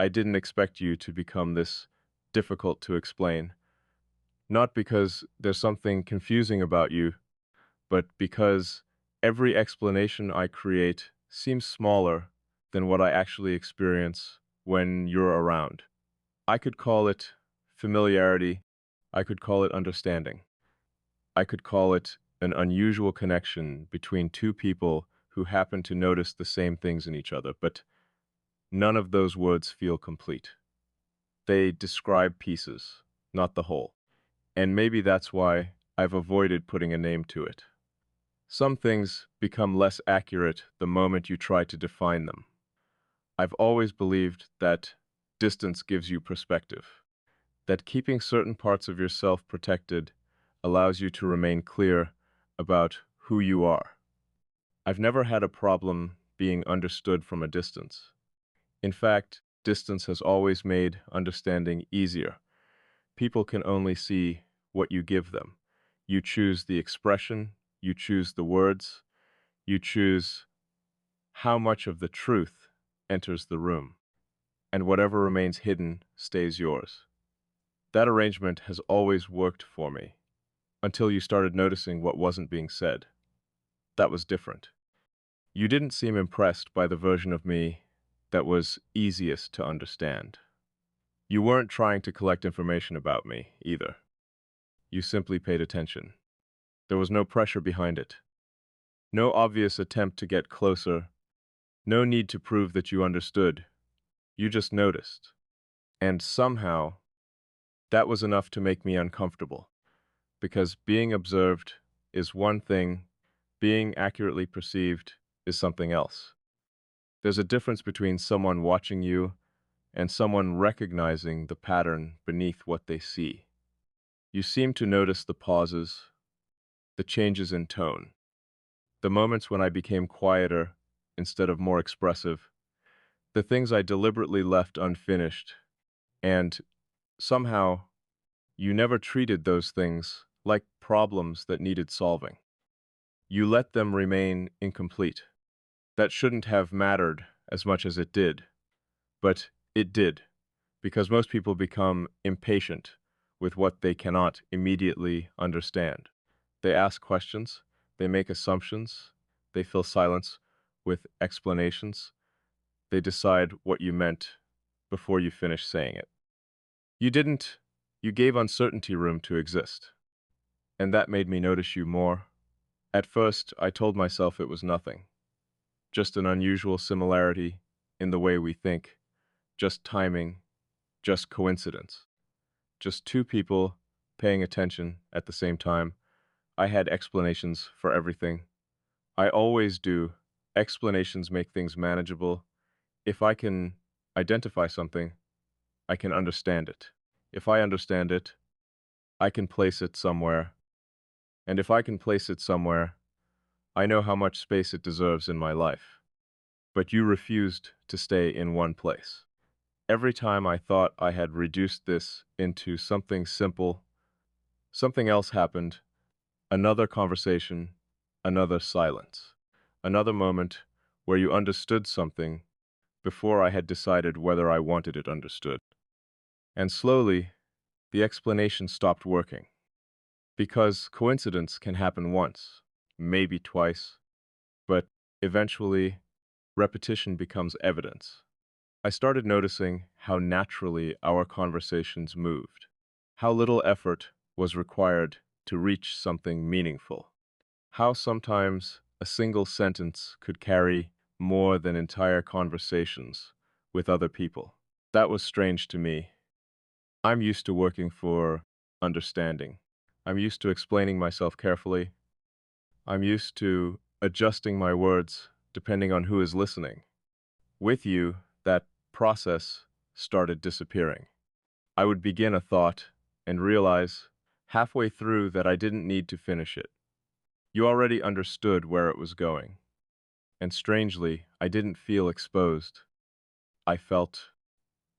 I didn't expect you to become this difficult to explain. Not because there's something confusing about you, but because every explanation I create seems smaller than what I actually experience when you're around. I could call it familiarity. I could call it understanding. I could call it an unusual connection between two people who happen to notice the same things in each other, but none of those words feel complete. They describe pieces, not the whole. And maybe that's why I've avoided putting a name to it. Some things become less accurate the moment you try to define them. I've always believed that distance gives you perspective, that keeping certain parts of yourself protected allows you to remain clear about who you are. I've never had a problem being understood from a distance. In fact, distance has always made understanding easier. People can only see what you give them. You choose the expression, you choose the words, you choose how much of the truth enters the room, and whatever remains hidden stays yours. That arrangement has always worked for me, until you started noticing what wasn't being said. That was different. You didn't seem impressed by the version of me that was easiest to understand. You weren't trying to collect information about me, either. You simply paid attention. There was no pressure behind it. No obvious attempt to get closer. No need to prove that you understood. You just noticed. And somehow, that was enough to make me uncomfortable. Because being observed is one thing, being accurately perceived is something else. There's a difference between someone watching you and someone recognizing the pattern beneath what they see. You seem to notice the pauses, the changes in tone, the moments when I became quieter instead of more expressive, the things I deliberately left unfinished, and somehow you never treated those things like problems that needed solving. You let them remain incomplete. That shouldn't have mattered as much as it did, but it did, because most people become impatient with what they cannot immediately understand. They ask questions, they make assumptions, they fill silence with explanations, they decide what you meant before you finish saying it. You didn't, you gave uncertainty room to exist, and that made me notice you more. At first, I told myself it was nothing, just an unusual similarity in the way we think, just timing, just coincidence, just two people paying attention at the same time. I had explanations for everything. I always do. Explanations make things manageable. If I can identify something, I can understand it. If I understand it, I can place it somewhere. And if I can place it somewhere, I know how much space it deserves in my life. But you refused to stay in one place. Every time I thought I had reduced this into something simple, something else happened, another conversation, another silence, another moment where you understood something before I had decided whether I wanted it understood. And slowly, the explanation stopped working. Because coincidence can happen once, maybe twice, but eventually, repetition becomes evidence. I started noticing how naturally our conversations moved, how little effort was required to reach something meaningful, how sometimes a single sentence could carry more than entire conversations with other people. That was strange to me. I'm used to working for understanding. I'm used to explaining myself carefully. I'm used to adjusting my words depending on who is listening. With you, that process started disappearing. I would begin a thought and realize halfway through that I didn't need to finish it. You already understood where it was going. And strangely, I didn't feel exposed. I felt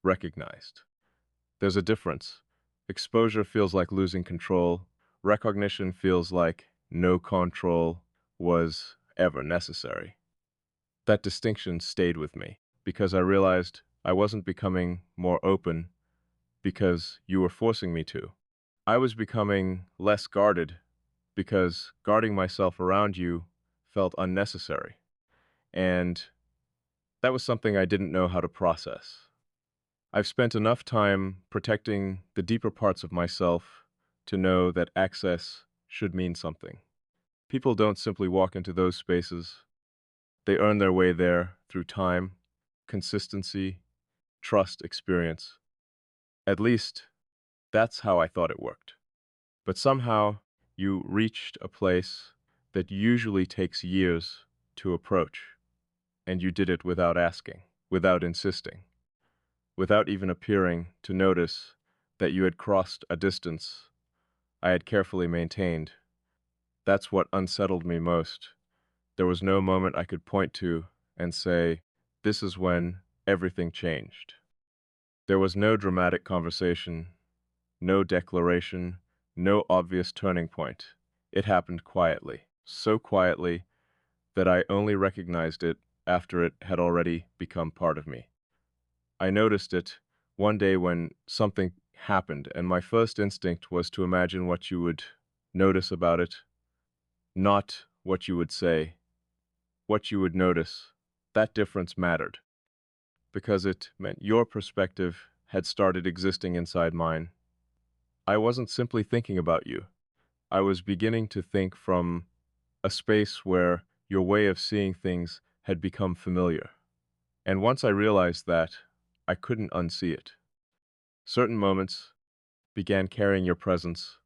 recognized. There's a difference. Exposure feels like losing control. Recognition feels like no control was ever necessary. That distinction stayed with me because I realized I wasn't becoming more open because you were forcing me to. I was becoming less guarded because guarding myself around you felt unnecessary. And that was something I didn't know how to process. I've spent enough time protecting the deeper parts of myself to know that access should mean something. People don't simply walk into those spaces. They earn their way there through time, consistency, trust, experience. At least, that's how I thought it worked. But somehow, you reached a place that usually takes years to approach, and you did it without asking, without insisting, without even appearing to notice that you had crossed a distance I had carefully maintained. That's what unsettled me most. There was no moment I could point to and say, this is when everything changed. There was no dramatic conversation, no declaration, no obvious turning point. It happened quietly, so quietly that I only recognized it after it had already become part of me. I noticed it one day when something happened, and my first instinct was to imagine what you would notice about it, not what you would say, what you would notice. That difference mattered, because it meant your perspective had started existing inside mine. I wasn't simply thinking about you. I was beginning to think from a space where your way of seeing things had become familiar. And once I realized that, I couldn't unsee it. Certain moments began carrying your presence.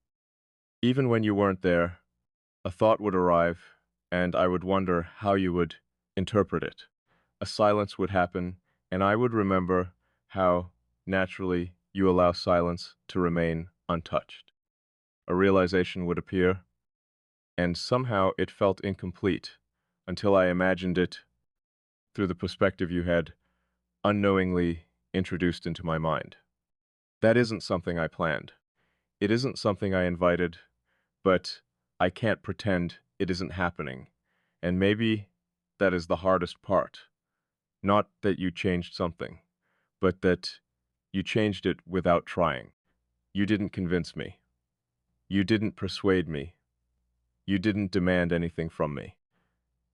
Even when you weren't there, a thought would arrive, and I would wonder how you would interpret it. A silence would happen, and I would remember how, naturally, you allow silence to remain untouched. A realization would appear, and somehow it felt incomplete until I imagined it through the perspective you had unknowingly introduced into my mind. That isn't something I planned. It isn't something I invited, but I can't pretend it isn't happening. And maybe that is the hardest part. Not that you changed something, but that you changed it without trying. You didn't convince me. You didn't persuade me. You didn't demand anything from me.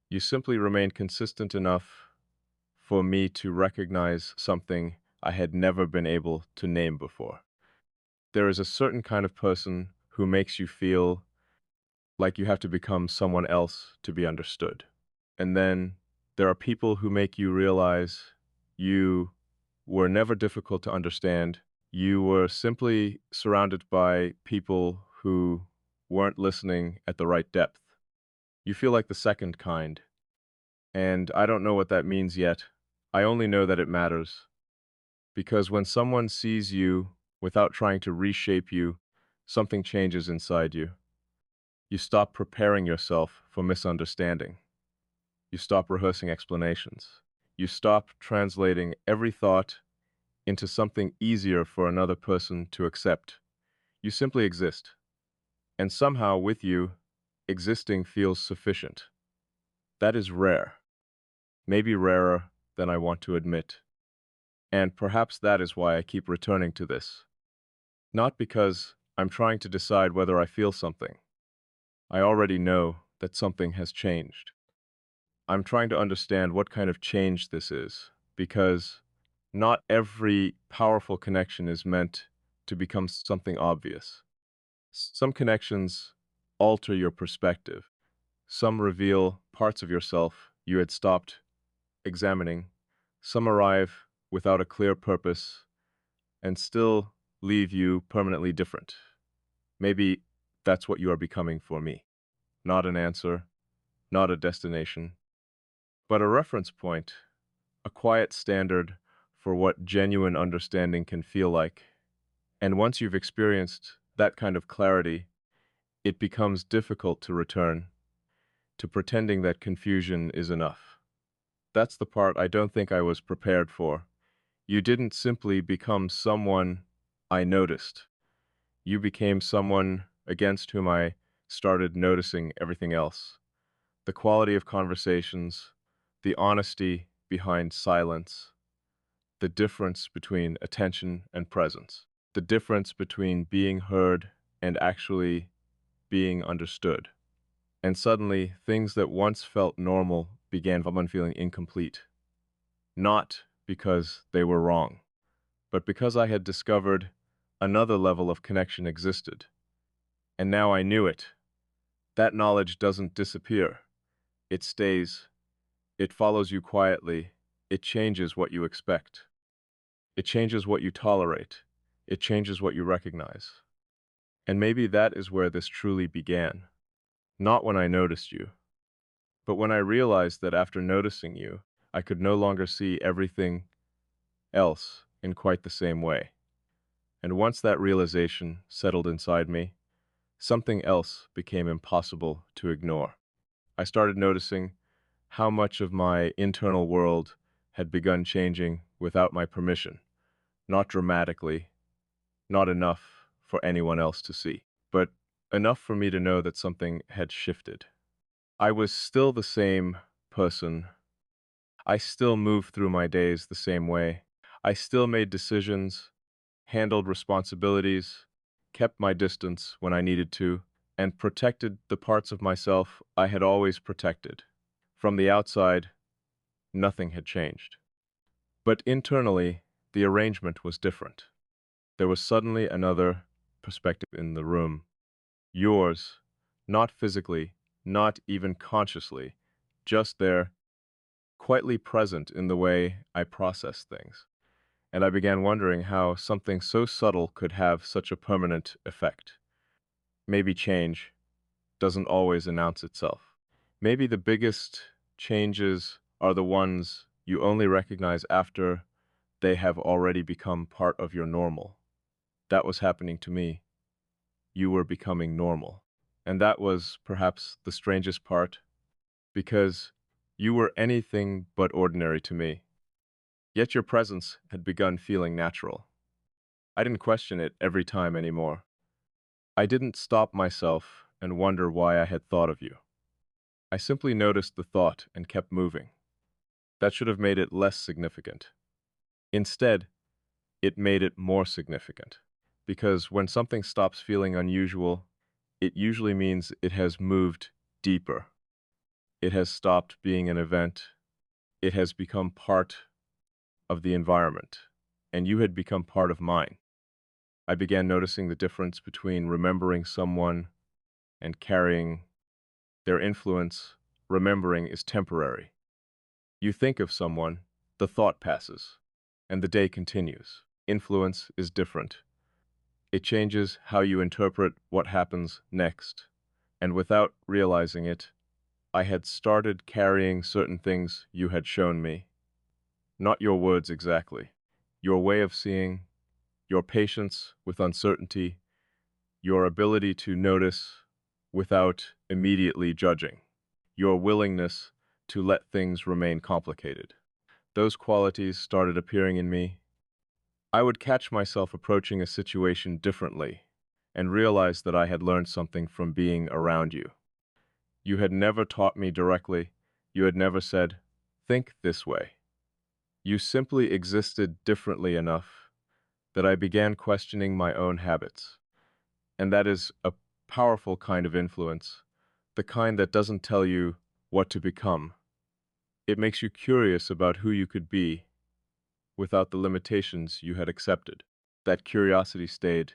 You simply remained consistent enough for me to recognize something I had never been able to name before. There is a certain kind of person who makes you feel like you have to become someone else to be understood. And then there are people who make you realize you were never difficult to understand. You were simply surrounded by people who weren't listening at the right depth. You feel like the second kind, and I don't know what that means yet. I only know that it matters. Because when someone sees you without trying to reshape you, something changes inside you. You stop preparing yourself for misunderstanding. You stop rehearsing explanations. You stop translating every thought into something easier for another person to accept. You simply exist. And somehow, with you, existing feels sufficient. That is rare. Maybe rarer than I want to admit. And perhaps that is why I keep returning to this. Not because I'm trying to decide whether I feel something. I already know that something has changed. I'm trying to understand what kind of change this is, because not every powerful connection is meant to become something obvious. Some connections alter your perspective. Some reveal parts of yourself you had stopped examining. Some arrive without a clear purpose and still leave you permanently different. Maybe that's what you are becoming for me. Not an answer, not a destination, but a reference point, a quiet standard for what genuine understanding can feel like. And once you've experienced that kind of clarity, it becomes difficult to return to pretending that confusion is enough. That's the part I don't think I was prepared for. You didn't simply become someone I noticed. You became someone against whom I started noticing everything else. The quality of conversations, the honesty behind silence, the difference between attention and presence, the difference between being heard and actually being understood. And suddenly, things that once felt normal began feeling incomplete, not because they were wrong, but because I had discovered another level of connection existed. And now I knew it. That knowledge doesn't disappear. It stays. It follows you quietly. It changes what you expect. It changes what you tolerate. It changes what you recognize. And maybe that is where this truly began. Not when I noticed you, but when I realized that after noticing you, I could no longer see everything else in quite the same way. And once that realization settled inside me, something else became impossible to ignore. I started noticing how much of my internal world had begun changing without my permission, not dramatically, not enough for anyone else to see, but enough for me to know that something had shifted. I was still the same person. I still moved through my days the same way. I still made decisions, handled responsibilities, kept my distance when I needed to, and protected the parts of myself I had always protected. From the outside, nothing had changed. But internally, the arrangement was different. There was suddenly another perspective in the room. Yours, not physically, not even consciously, just there, quietly present in the way I processed things. And I began wondering how something so subtle could have such a permanent effect. Maybe change doesn't always announce itself. Maybe the biggest changes are the ones you only recognize after they have already become part of your normal. That was happening to me. You were becoming normal. And that was perhaps the strangest part, because you were anything but ordinary to me. Yet your presence had begun feeling natural. I didn't question it every time anymore. I didn't stop myself and wonder why I had thought of you. I simply noticed the thought and kept moving. That should have made it less significant. Instead, it made it more significant. Because when something stops feeling unusual, it usually means it has moved deeper. It has stopped being an event. It has become part of the environment, and you had become part of mine. I began noticing the difference between remembering someone and carrying their influence. Remembering is temporary. You think of someone, the thought passes, and the day continues. Influence is different. It changes how you interpret what happens next. And without realizing it, I had started carrying certain things you had shown me. Not your words exactly. Your way of seeing, your patience with uncertainty, your ability to notice without immediately judging, your willingness to let things remain complicated. Those qualities started appearing in me. I would catch myself approaching a situation differently and realize that I had learned something from being around you. You had never taught me directly. You had never said, "Think this way." You simply existed differently enough that I began questioning my own habits. And that is a powerful kind of influence, the kind that doesn't tell you what to become. It makes you curious about who you could be without the limitations you had accepted. That curiosity stayed.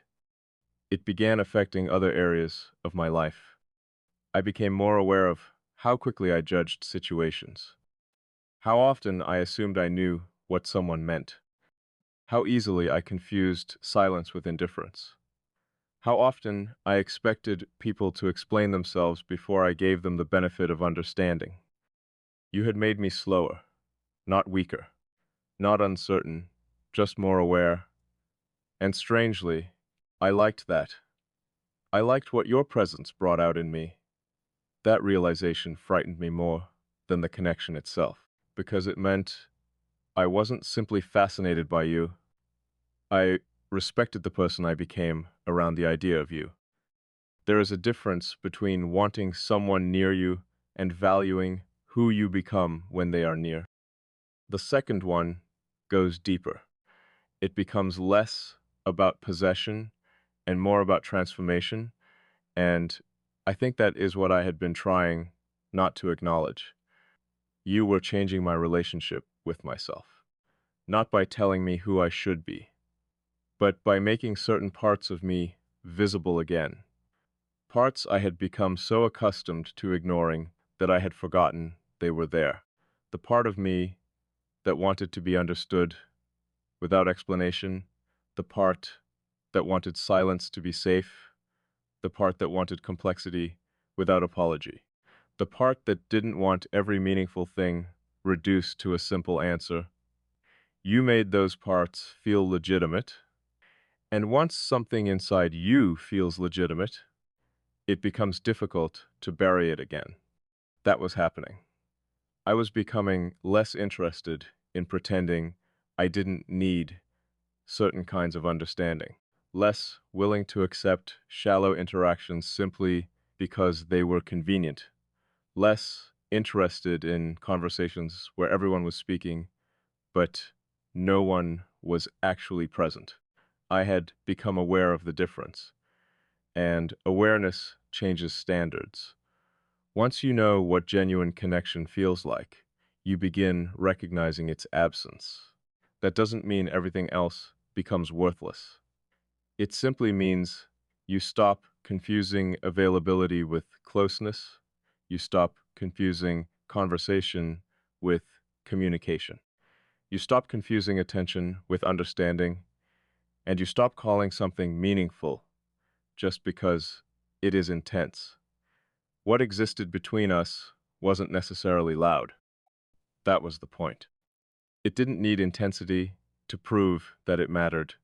It began affecting other areas of my life. I became more aware of how quickly I judged situations, how often I assumed I knew what someone meant, how easily I confused silence with indifference, how often I expected people to explain themselves before I gave them the benefit of understanding. You had made me slower, not weaker, not uncertain, just more aware. And strangely, I liked that. I liked what your presence brought out in me. That realization frightened me more than the connection itself, because it meant I wasn't simply fascinated by you. I respected the person I became around the idea of you. There is a difference between wanting someone near you and valuing who you become when they are near. The second one goes deeper. It becomes less about possession and more about transformation, and I think that is what I had been trying not to acknowledge. You were changing my relationship with myself, not by telling me who I should be, but by making certain parts of me visible again. Parts I had become so accustomed to ignoring that I had forgotten they were there. The part of me that wanted to be understood without explanation, the part that wanted silence to be safe, the part that wanted complexity without apology, the part that didn't want every meaningful thing reduced to a simple answer. You made those parts feel legitimate, and once something inside you feels legitimate, it becomes difficult to bury it again. That was happening. I was becoming less interested in pretending I didn't need certain kinds of understanding, less willing to accept shallow interactions simply because they were convenient, less interested in conversations where everyone was speaking, but no one was actually present. I had become aware of the difference, and awareness changes standards. Once you know what genuine connection feels like, you begin recognizing its absence. That doesn't mean everything else becomes worthless. It simply means you stop confusing availability with closeness, you stop confusing conversation with communication, you stop confusing attention with understanding, and you stop calling something meaningful just because it is intense. What existed between us wasn't necessarily loud. That was the point. It didn't need intensity to prove that it mattered.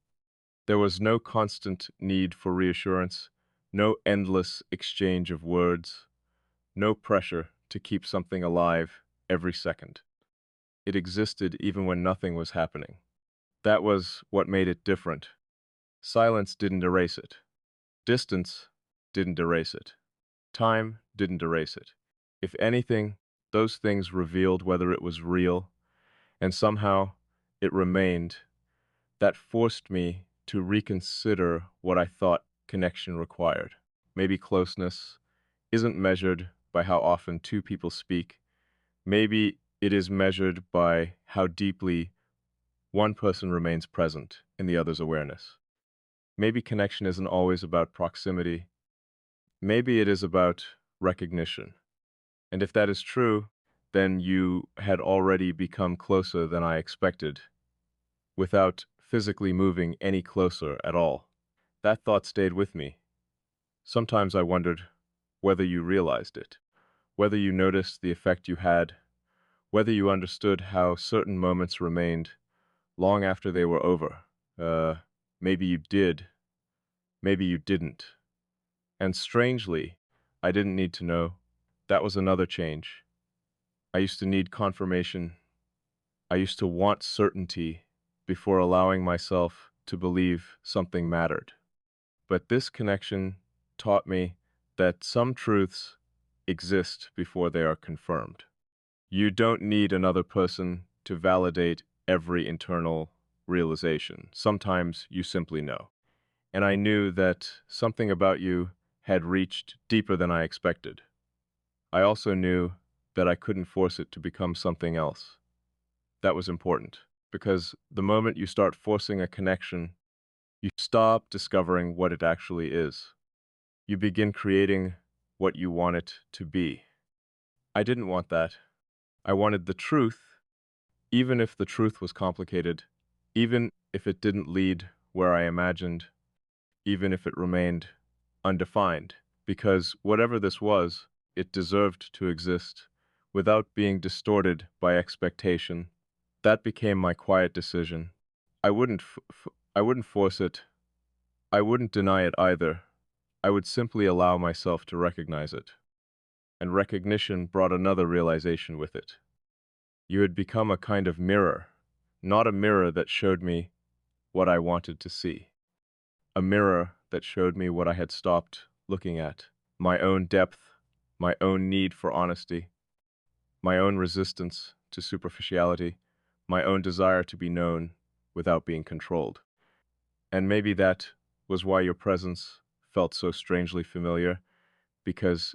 There was no constant need for reassurance, no endless exchange of words, no pressure to keep something alive every second. It existed even when nothing was happening. That was what made it different. Silence didn't erase it. Distance didn't erase it. Time didn't erase it. If anything, those things revealed whether it was real, and somehow it remained. That forced me to reconsider what I thought connection required. Maybe closeness isn't measured by how often two people speak. Maybe it is measured by how deeply one person remains present in the other's awareness. Maybe connection isn't always about proximity. Maybe it is about recognition. And if that is true, then you had already become closer than I expected, without physically moving any closer at all. That thought stayed with me. Sometimes I wondered whether you realized it, whether you noticed the effect you had, whether you understood how certain moments remained long after they were over. Maybe you did, maybe you didn't. And strangely, I didn't need to know. That was another change. I used to need confirmation. I used to want certainty before allowing myself to believe something mattered. But this connection taught me that some truths exist before they are confirmed. You don't need another person to validate every internal realization. Sometimes you simply know. And I knew that something about you had reached deeper than I expected. I also knew that I couldn't force it to become something else. That was important, because the moment you start forcing a connection, you stop discovering what it actually is. You begin creating what you want it to be. I didn't want that. I wanted the truth, even if the truth was complicated, even if it didn't lead where I imagined, even if it remained undefined, because whatever this was, it deserved to exist without being distorted by expectation. That became my quiet decision. I wouldn't force it. I wouldn't deny it either. I would simply allow myself to recognize it. And recognition brought another realization with it. You had become a kind of mirror, not a mirror that showed me what I wanted to see. A mirror that showed me what I had stopped looking at. My own depth, my own need for honesty, my own resistance to superficiality, my own desire to be known without being controlled. And maybe that was why your presence felt so strangely familiar, because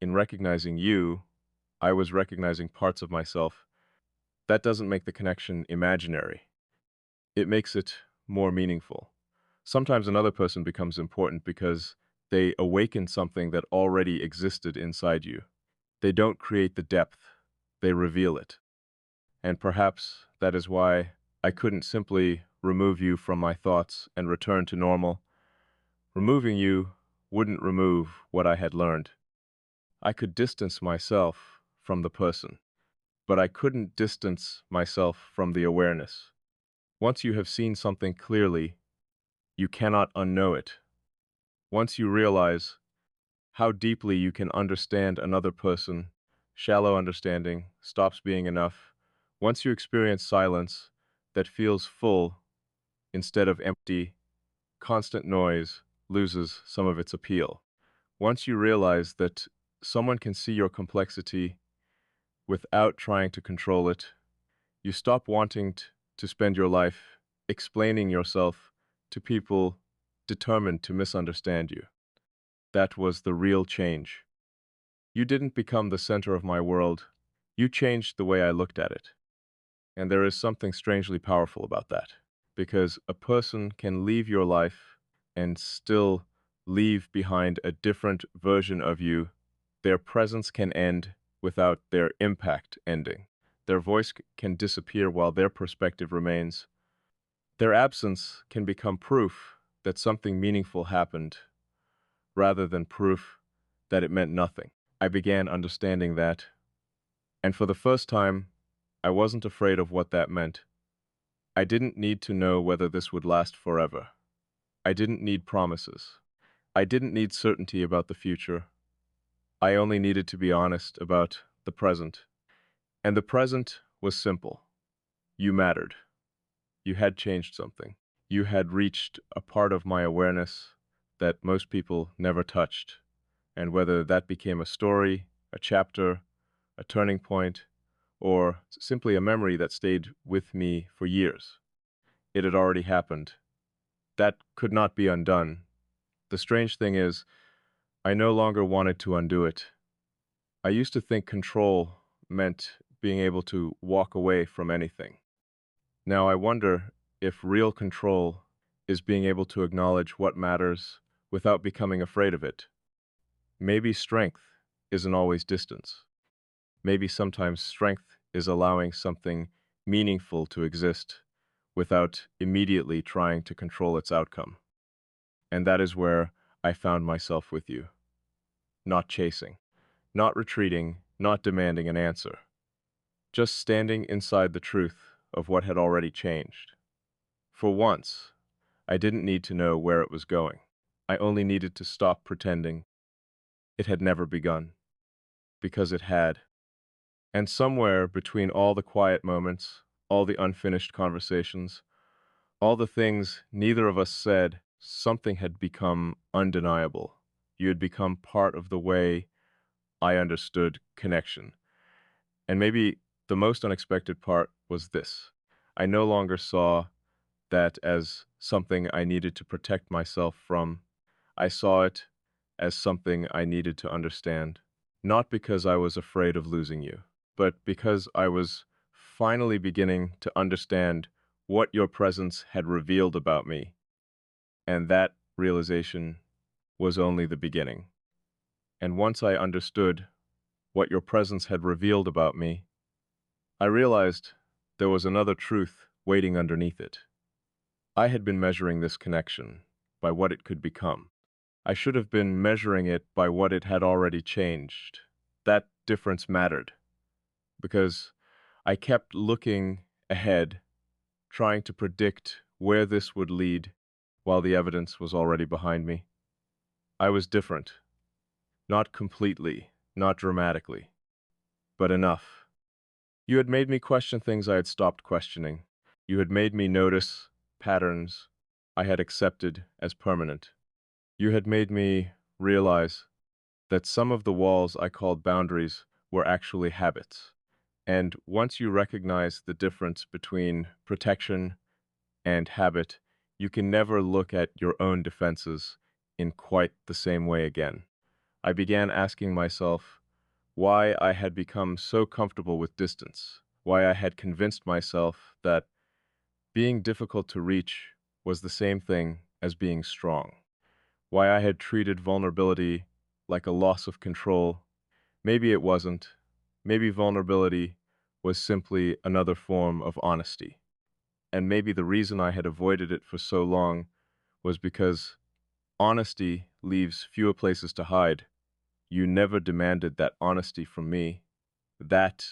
in recognizing you, I was recognizing parts of myself. That doesn't make the connection imaginary. It makes it more meaningful. Sometimes another person becomes important because they awaken something that already existed inside you. They don't create the depth, they reveal it. And perhaps that is why I couldn't simply remove you from my thoughts and return to normal. Removing you wouldn't remove what I had learned. I could distance myself from the person, but I couldn't distance myself from the awareness. Once you have seen something clearly, you cannot unknow it. Once you realize how deeply you can understand another person, shallow understanding stops being enough. Once you experience silence that feels full instead of empty, constant noise loses some of its appeal. Once you realize that someone can see your complexity without trying to control it, you stop wanting to spend your life explaining yourself to people determined to misunderstand you. That was the real change. You didn't become the center of my world. You changed the way I looked at it. And there is something strangely powerful about that. Because a person can leave your life and still leave behind a different version of you. Their presence can end without their impact ending. Their voice can disappear while their perspective remains. Their absence can become proof that something meaningful happened, rather than proof that it meant nothing. I began understanding that, and for the first time, I wasn't afraid of what that meant. I didn't need to know whether this would last forever. I didn't need promises. I didn't need certainty about the future. I only needed to be honest about the present. And the present was simple. You mattered. You had changed something. You had reached a part of my awareness that most people never touched. And whether that became a story, a chapter, a turning point, or simply a memory that stayed with me for years, it had already happened. That could not be undone. The strange thing is, I no longer wanted to undo it. I used to think control meant being able to walk away from anything. Now I wonder if real control is being able to acknowledge what matters without becoming afraid of it. Maybe strength isn't always distance. Maybe sometimes strength is allowing something meaningful to exist without immediately trying to control its outcome. And that is where I found myself with you. Not chasing, not retreating, not demanding an answer. Just standing inside the truth of what had already changed. For once, I didn't need to know where it was going. I only needed to stop pretending it had never begun, because it had. And somewhere between all the quiet moments, all the unfinished conversations, all the things neither of us said, something had become undeniable. You had become part of the way I understood connection. And maybe the most unexpected part was this. I no longer saw that as something I needed to protect myself from. I saw it as something I needed to understand. Not because I was afraid of losing you, but because I was finally beginning to understand what your presence had revealed about me. And that realization was only the beginning. And once I understood what your presence had revealed about me, I realized there was another truth waiting underneath it. I had been measuring this connection by what it could become. I should have been measuring it by what it had already changed. That difference mattered, because I kept looking ahead, trying to predict where this would lead, while the evidence was already behind me. I was different. Not completely, not dramatically, but enough. You had made me question things I had stopped questioning. You had made me notice patterns I had accepted as permanent. You had made me realize that some of the walls I called boundaries were actually habits, And once you recognize the difference between protection and habit, you can never look at your own defenses in quite the same way again. I began asking myself why I had become so comfortable with distance, why I had convinced myself that being difficult to reach was the same thing as being strong, why I had treated vulnerability like a loss of control. Maybe it wasn't. Maybe vulnerability was simply another form of honesty. And maybe the reason I had avoided it for so long was because honesty leaves fewer places to hide. You never demanded that honesty from me. That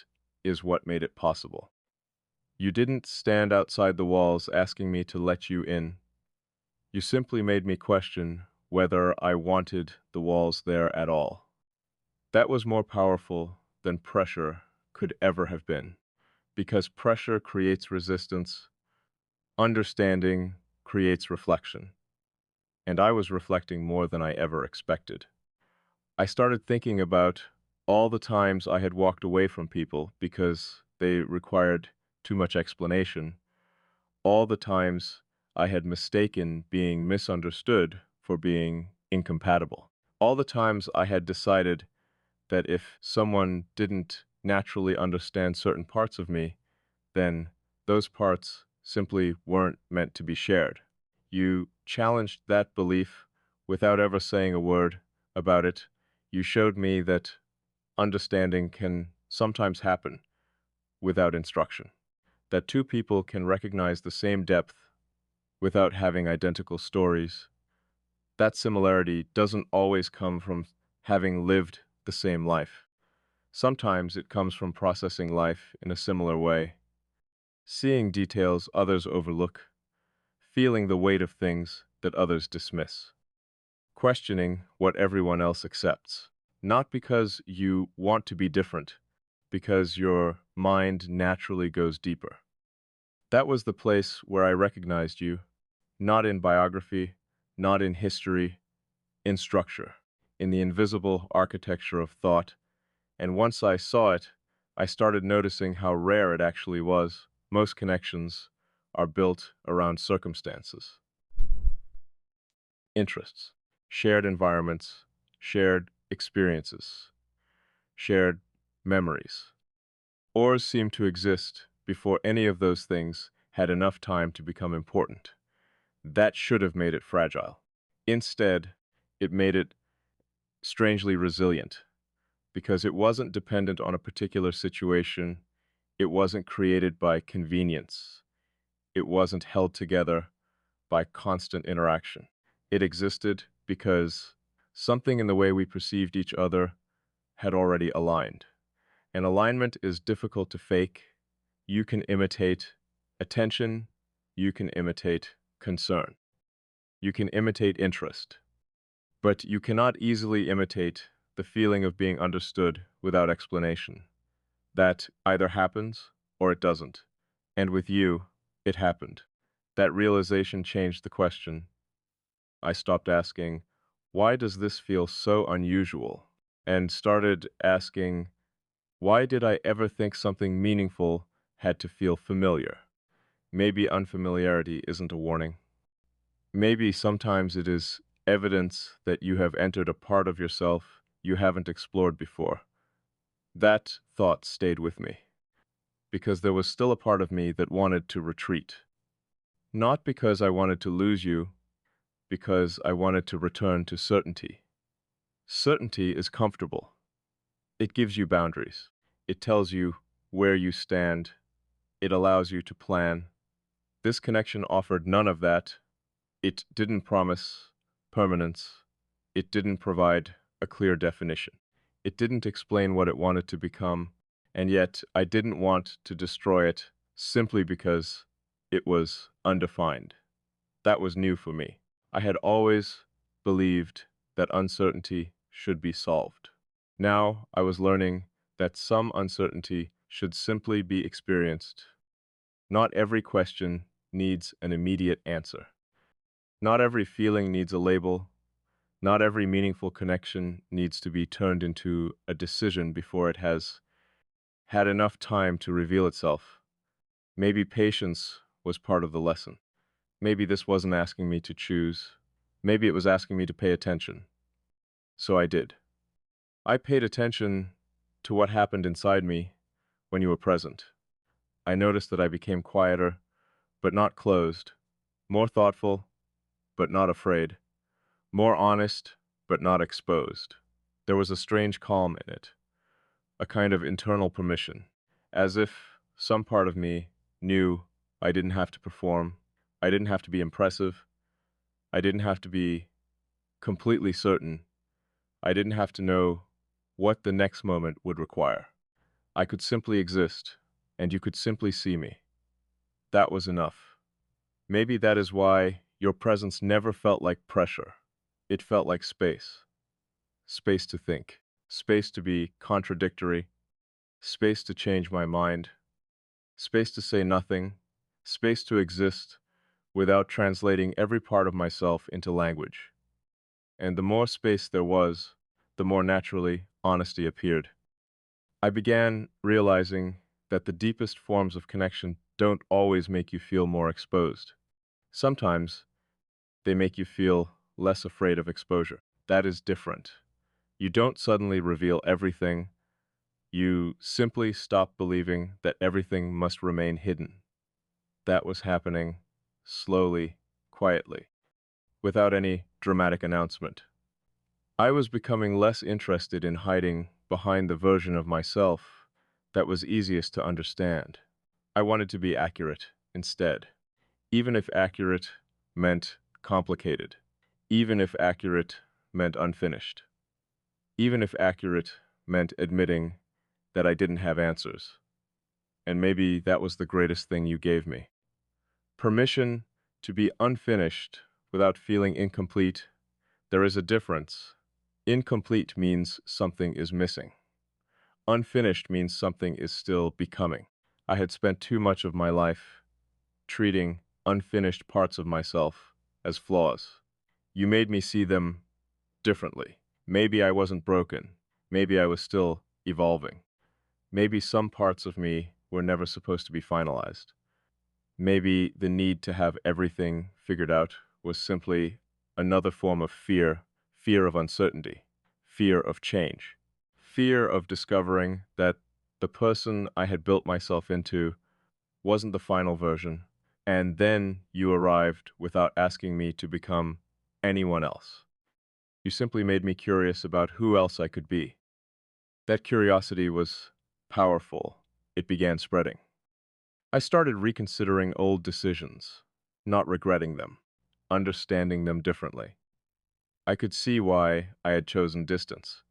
is what made it possible. You didn't stand outside the walls asking me to let you in. You simply made me question whether I wanted the walls there at all. That was more powerful than pressure could ever have been, because pressure creates resistance, understanding creates reflection, and I was reflecting more than I ever expected. I started thinking about all the times I had walked away from people because they required too much explanation, all the times I had mistaken being misunderstood for being incompatible, all the times I had decided that if someone didn't naturally understand certain parts of me, then those parts simply weren't meant to be shared. You challenged that belief without ever saying a word about it. You showed me that understanding can sometimes happen without instruction, that two people can recognize the same depth without having identical stories. That similarity doesn't always come from having lived the same life. Sometimes it comes from processing life in a similar way, seeing details others overlook, feeling the weight of things that others dismiss, questioning what everyone else accepts. Not because you want to be different, because your mind naturally goes deeper. That was the place where I recognized you, not in biography, not in history, in structure, in the invisible architecture of thought. And once I saw it, I started noticing how rare it actually was. Most connections are built around circumstances, interests, shared environments, shared experiences, shared memories. Ors seem to exist before any of those things had enough time to become important. That should have made it fragile. Instead, it made it strangely resilient because it wasn't dependent on a particular situation. It wasn't created by convenience. It wasn't held together by constant interaction. It existed because something in the way we perceived each other had already aligned. And alignment is difficult to fake. You can imitate attention. You can imitate concern. You can imitate interest. But you cannot easily imitate the feeling of being understood without explanation. That either happens or it doesn't. And with you, it happened. That realization changed the question. I stopped asking, why does this feel so unusual? And started asking, why did I ever think something meaningful had to feel familiar? Maybe unfamiliarity isn't a warning. Maybe sometimes it is evidence that you have entered a part of yourself you haven't explored before. That thought stayed with me, because there was still a part of me that wanted to retreat. Not because I wanted to lose you, because I wanted to return to certainty. Certainty is comfortable. It gives you boundaries. It tells you where you stand. It allows you to plan. This connection offered none of that. It didn't promise permanence. It didn't provide a clear definition. It didn't explain what it wanted to become, and yet I didn't want to destroy it simply because it was undefined. That was new for me. I had always believed that uncertainty should be solved. Now I was learning that some uncertainty should simply be experienced. Not every question needs an immediate answer. Not every feeling needs a label. Not every meaningful connection needs to be turned into a decision before it has had enough time to reveal itself. Maybe patience was part of the lesson. Maybe this wasn't asking me to choose. Maybe it was asking me to pay attention. So I did. I paid attention to what happened inside me when you were present. I noticed that I became quieter, but not closed, more thoughtful, but not afraid, more honest, but not exposed. There was a strange calm in it, a kind of internal permission, as if some part of me knew I didn't have to perform, I didn't have to be impressive, I didn't have to be completely certain, I didn't have to know what the next moment would require. I could simply exist, and you could simply see me. That was enough. Maybe that is why your presence never felt like pressure. It felt like space. Space to think. Space to be contradictory. Space to change my mind. Space to say nothing. Space to exist without translating every part of myself into language. And the more space there was, the more naturally honesty appeared. I began realizing that the deepest forms of connection don't always make you feel more exposed. Sometimes they make you feel less afraid of exposure. That is different. You don't suddenly reveal everything. You simply stop believing that everything must remain hidden. That was happening slowly, quietly, without any dramatic announcement. I was becoming less interested in hiding behind the version of myself that was easiest to understand. I wanted to be accurate instead, even if accurate meant complicated, even if accurate meant unfinished, even if accurate meant admitting that I didn't have answers. And maybe that was the greatest thing you gave me. Permission to be unfinished without feeling incomplete. There is a difference. Incomplete means something is missing. Unfinished means something is still becoming. I had spent too much of my life treating unfinished parts of myself as flaws. You made me see them differently. Maybe I wasn't broken. Maybe I was still evolving. Maybe some parts of me were never supposed to be finalized. Maybe the need to have everything figured out was simply another form of fear, fear of uncertainty, fear of change, fear of discovering that the person I had built myself into wasn't the final version, and then you arrived without asking me to become anyone else. You simply made me curious about who else I could be. That curiosity was powerful. It began spreading. I started reconsidering old decisions, not regretting them, understanding them differently. I could see why I had chosen distance,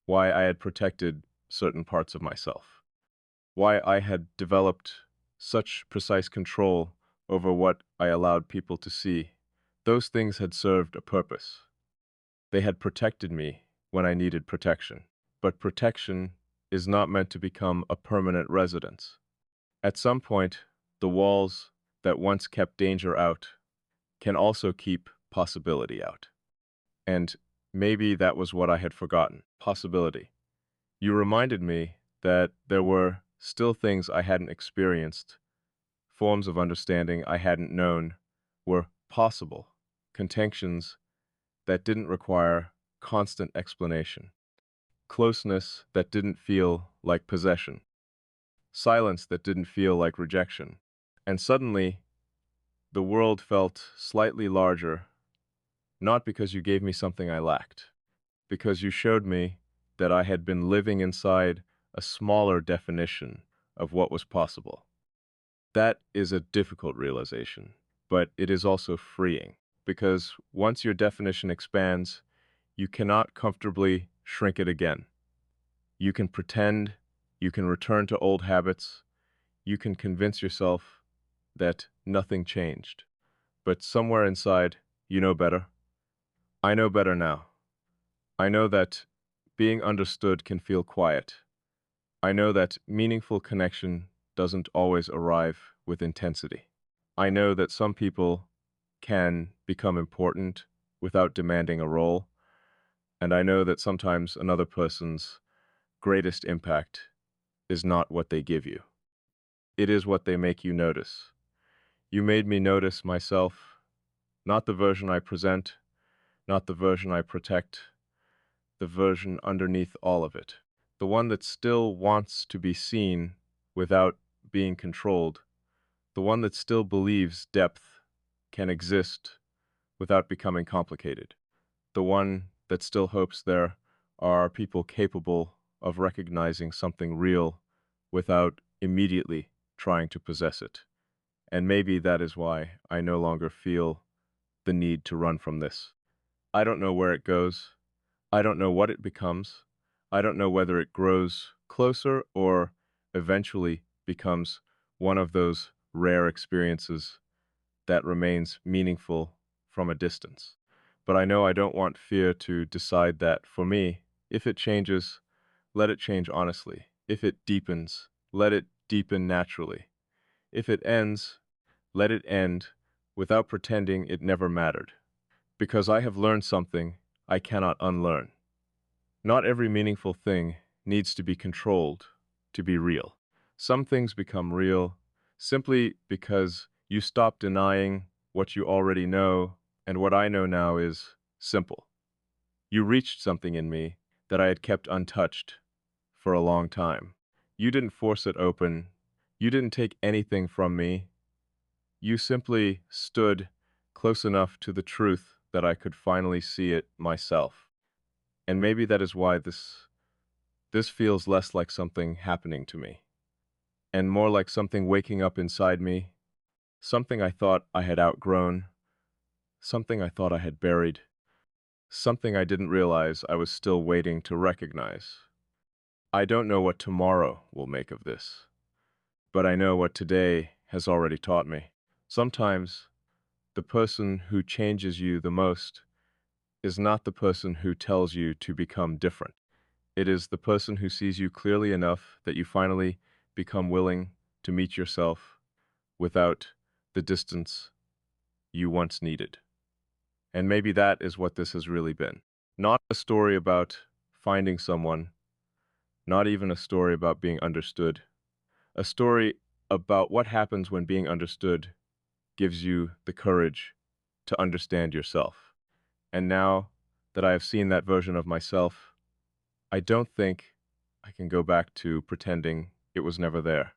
why I had protected certain parts of myself, why I had developed such precise control over what I allowed people to see. Those things had served a purpose. They had protected me when I needed protection. But protection is not meant to become a permanent residence. At some point, the walls that once kept danger out can also keep possibility out. And maybe that was what I had forgotten, possibility. You reminded me that there were still things I hadn't experienced, forms of understanding I hadn't known were possible, contentions that didn't require constant explanation, closeness that didn't feel like possession, silence that didn't feel like rejection. And suddenly, the world felt slightly larger, not because you gave me something I lacked, because you showed me that I had been living inside a smaller definition of what was possible. That is a difficult realization, but it is also freeing, because once your definition expands, you cannot comfortably shrink it again. You can pretend, you can return to old habits, you can convince yourself that nothing changed. But somewhere inside, you know better. I know better now. I know that being understood can feel quiet. I know that meaningful connection doesn't always arrive with intensity. I know that some people can become important without demanding a role, and I know that sometimes another person's greatest impact is not what they give you. It is what they make you notice. You made me notice myself, not the version I present, not the version I protect, the version underneath all of it. The one that still wants to be seen without being controlled. The one that still believes depth can exist without becoming complicated. The one that still hopes there are people capable of recognizing something real without immediately trying to possess it. And maybe that is why I no longer feel the need to run from this. I don't know where it goes. I don't know what it becomes. I don't know whether it grows closer or eventually becomes one of those rare experiences that remains meaningful from a distance. But I know I don't want fear to decide that for me. If it changes, let it change honestly. If it deepens, let it deepen naturally. If it ends, let it end without pretending it never mattered. Because I have learned something I cannot unlearn. Not every meaningful thing needs to be controlled to be real. Some things become real simply because you stop denying what you already know, and what I know now is simple. You reached something in me that I had kept untouched for a long time. You didn't force it open. You didn't take anything from me. You simply stood close enough to the truth that I could finally see it myself. And maybe that is why this feels less like something happening to me, and more like something waking up inside me, something I thought I had outgrown, something I thought I had buried, something I didn't realize I was still waiting to recognize. I don't know what tomorrow will make of this, but I know what today has already taught me. Sometimes the person who changes you the most is not the person who tells you to become different. It is the person who sees you clearly enough that you finally become willing to meet yourself without the distance you once needed. And maybe that is what this has really been. Not a story about finding someone, not even a story about being understood. A story about what happens when being understood gives you the courage to understand yourself. And now that I have seen that version of myself, I don't think I can go back to pretending it was never there.